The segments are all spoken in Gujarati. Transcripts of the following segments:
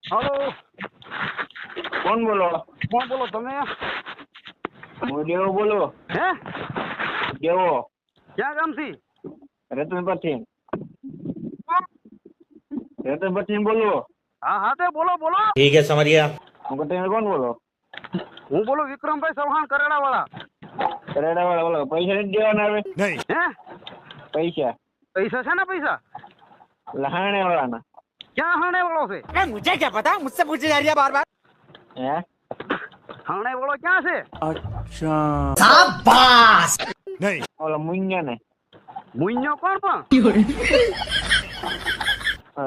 હાલો, કોણ બોલો? કોણ બોલો તમે? હું દેવો બોલો. હે? દેવો ક્યાં ગામથી? રતનપરથી. રતનપરથી બોલો. હા હા તે બોલો બોલો. ठीक है समरिया। હું તમે કોણ બોલો? હું બોલું વિક્રમભાઈ ચૌહાણ કરેડા વાળા. કરેડા વાળા બોલો. પૈસા નથી દેવાના હવે? नहीं। હે? પૈસા પૈસા છે ને પૈસા? લહાણે વાળાના. ક્યાં હાણે વાળો છે? अरे मुझे क्या पता, मुझसे पूछे जा रही है बार बार। હે? હાણે વાળો ક્યાં છે? अच्छा शाबाश। नहीं। ઓલા મુંજા ને મુન્યો કોણ પણ?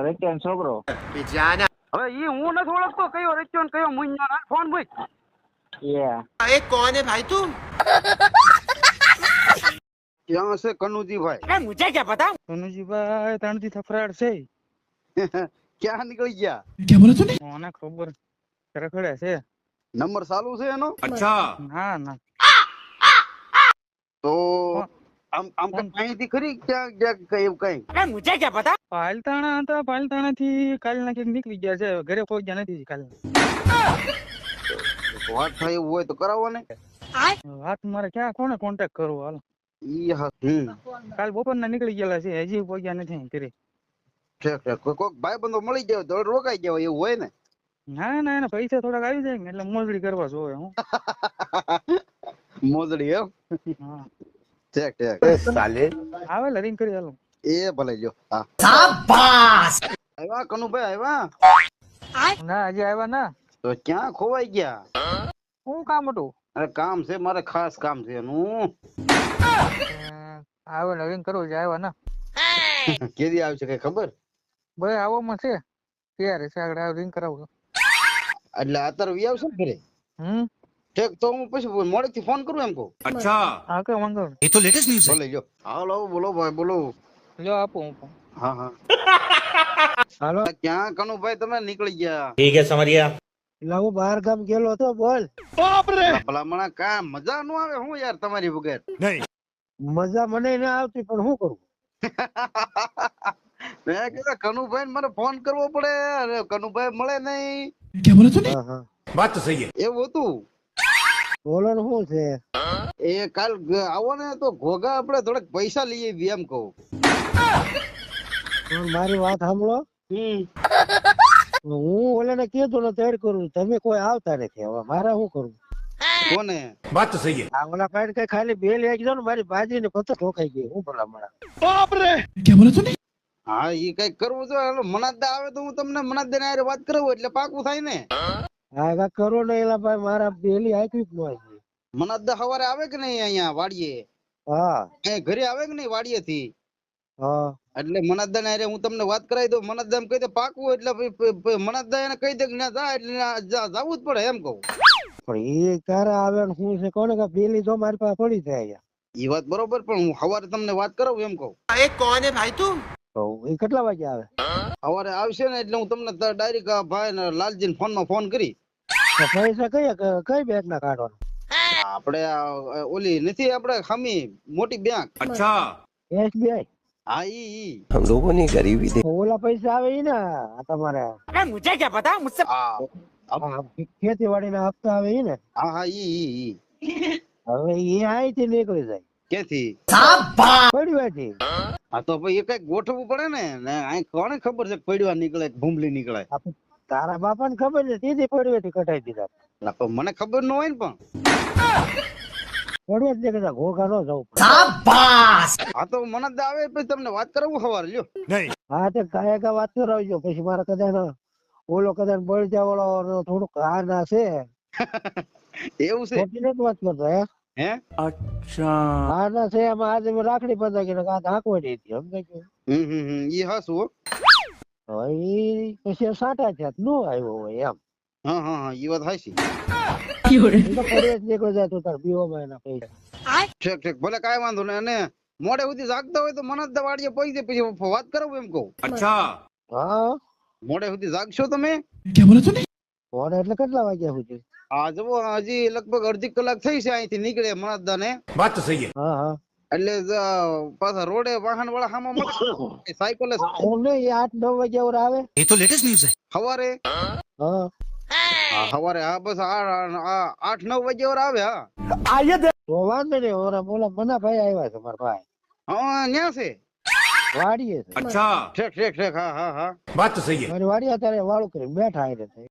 રત્યાન છોકરો. હવે ઈ હું નથી ઓળખતો કયો રચ્યો ને કયો મુન્યો. ના ફોન મૂક. યા कौन है भाई तू? ક્યાં છે કનુજીભાઈ? अरे मुझे क्या पता। કનુજીભાઈ ત્રણથી થફરાડ છે. ક્યાં નીકળી ગયા? क्या बोला तूने? કોને ખબર ખરેખર છે. નંબર ચાલુ છે એનો? अच्छा। ના ના તો આમ અહીંથી ખરી ક્યાં ક્યાં કઈ કઈ? अरे मुझे क्या पता। પાલતાણા હતા, પાલતાણા થી કાલના ક્યાંક નીકળી ગયા છે. ઘરે પહોંચ્યા નથી કાલ. વાત થાય એવું હોય તો કરાવો ને. વાત મારે ક્યાં કોને કોન્ટેક્ટ કરવો હાલ. ઈ હા કાલ બપોરના નીકળી ગયેલા છે, હજી પહોંચ્યા નથી અહીં ઘરે. કોઈક ભાઈબંધો મળી જાય તો રોકાઈ જાય એવું હોય ને. ના ના એના પૈસા થોડાક આવી જાય ને એટલે મોજડી કરવા જોવે. હું મોજડી એમ? હા ઠીક ઠીક साले। આવે લરીન કરી હાલો. એ ભલે જો. હા शाबाश। આવ્યા કનુભાઈ આવ્યા? ના હજી આવ્યા ના. તો ક્યાં ખોવાઈ ગયા? શું કામ હતું? અરે કામ છે મારે, ખાસ કામ છે એનું. આવે લરીન કરવું છે, આવ્યા ના. કેદી આવશે કઈ ખબર? ભાઈ આવવામાં છે ત્યારે છે આગળ રિંગ કરાવું. એટલે અત્યારે વી આવશે ને ઘરે? ઠીક તો હું પછી મોડેથી ફોન કરું એમ કહું. अच्छा હા કે વાંધો નહીં. ये तो लेटेस्ट न्यूज है। ભલે જો. હાલો બોલો ભાઈ બોલો. લ્યો આપું હું પણ. હા હા. હાલો ક્યાં કનુભાઈ તમે નીકળી ગયા? ठीक है समरिया। લાવું બહાર ગામ ગયેલો હતો. બોલ. ભલામણા કા મજા નો આવે હું યાર તમારી વગર? नहीं। મજા મને ના આવતી પણ શું કરું. મેં કીધું કનુભાઈ ને મને ફોન કરવો પડે, અરે કનુભાઈ મળે નહીં. क्या बोला तूने? હા હા बात तो सही है। એવું હતું. બોલો ને શું છે. એ કાલ આવો ને તો ઘોઘા આપણે થોડાક પૈસા લઈએ એવી એમ કહું. મારી વાત સાંભળો. હું ઓલાને કીધું ને તેડ કરું, તમે કોઈ આવતા નથી. હવે મારે શું કરવું. કોને? बात तो सही है। આ ઓલા પાડ કઈ ખાલી બે લઈ ગયો ને મારી ભાજી ને પતો ઠોકાઈ ગઈ. હું ભલા મળા. क्या बोला तूने? હા ઈ કઈક કરવું છે. હાલો મનાદા આવે તો હું તમને મનાદા ને વાત કરાવું એટલે પાકું થાય ને. હા કાંઈક કરો ને એલા ભાઈ, મારા બેલી આખી જ ન આવી. મનાદા સવારે આવે કે નહીં અહીંયા વાડીએ? હા અહીંયા ઘરે આવે કે નહીં વાડીએ થી? હા એટલે મનાદા ને હું તમને વાત કરાવી દઉં. મનાદા એમ કહી દે પાકું એટલે મનાદા એને કહી દે કે ના જાય એટલે જવું જ પડે એમ કહું. પણ એ ક્યારે આવે ને શું છે કોને કે બેલી તો મારી પાસે પડી જાય. એ વાત બરોબર પણ હું સવારે તમને વાત કરાવું એમ કહું. कौन है भाई तू? તો એ કેટલા વાગે આવે? સવારે આવશે ને એટલે હું તમને ડાયરેક્ટ ભાઈ ને લાલજી ફોન માં ફોન કરી. તો પૈસા કઈ બેંક ના કાઢવાના? આપણે ઓલી નથી આપણે ખામી મોટી બેંક. अच्छा SBI. હા ઈ हम लोगों ने गरीबी दे ઓલા પૈસા આવે ઈ ને આ તમારે अरे मुझे क्या पता, मुझसे। ખેતીવાડી ના હપ્તા આવે ઈ ને. હા હા ઈ હવે એ અહીંથી નીકળી જાય ક્યાંથી? પડવાથી. હા તો ભાઈ એ કઈક ગોઠવવું પડે ને અહીં કોને ખબર છે પડવા નીકળે કે ભૂમલી નીકળે? તારા બાપા ને ખબર છે તીધી પડવેથી કટાઈ દીધા. ના, પણ મને ખબર ન હોય ને પણ. પડવે જ નીકળતા ઘોઘા ન જવું પડે. હા તો મને આવે પછી તમને વાત કરાવું સવારે લ્યો. नहीं। હા તે કાયકા વાત કરાવજો પછી મારે કદાચ ઓલો કદાચ બળજા વાળો થોડુંક આ ના છે. એવું છે? ખોટી નથી વાત કરતો હે. હે? अच्छा હા ના છે એમાં આજે મેં રાખડી બંધાઈ ગઈ આ ધાકવા દઈ હતી સમજાય ગયું. ઈ હાસુ હો. હવે ઈ પછી સાટા છે નો આવ્યો હોય એમ. હા હા હા ઈ વાત હાચી. ઈ તો પડવે જ નીકળી જાય તો તાર પીવામાં એના પૈસા. ઠીક ઠીક ભલે કાંઈ વાંધો નહીં. અને મોડે સુધી જાગતા હોય તો મને જ વાડીએ પહોંચી જાય પછી વાત કરાવું એમ કહું. अच्छा હા મોડે સુધી જાગશો તમે? क्या बोला तूने? ફોન એટલે કેટલા વાગ્યા સુધી? હા જવો હજી લગભગ અડધી કલાક થઈ છે અહીંથી નીકળે મનાદા ને. बात तो सही है। હા હા એટલે પાછા રોડે વાહન વાળા સામા મળે સાયકલ હું નહીં 8-9 વાગ્યા ઓર આવે. ये तो लेटेस्ट न्यूज है। સવારે હા હા સવારે હા બસ 8-9 વાગે ઓર આવે હા તો વાંધો નહીં. ઓરા બોલા મનાભાઈ આવ્યા છે મારા ભાઈ, હા ન્યા છે વાડીએ છે. अच्छा ઠેક ઠેક ઠેક હા હા હા बात तो सही है મારી વાડી અત્યારે વાળું કરીને બેઠા આવીને.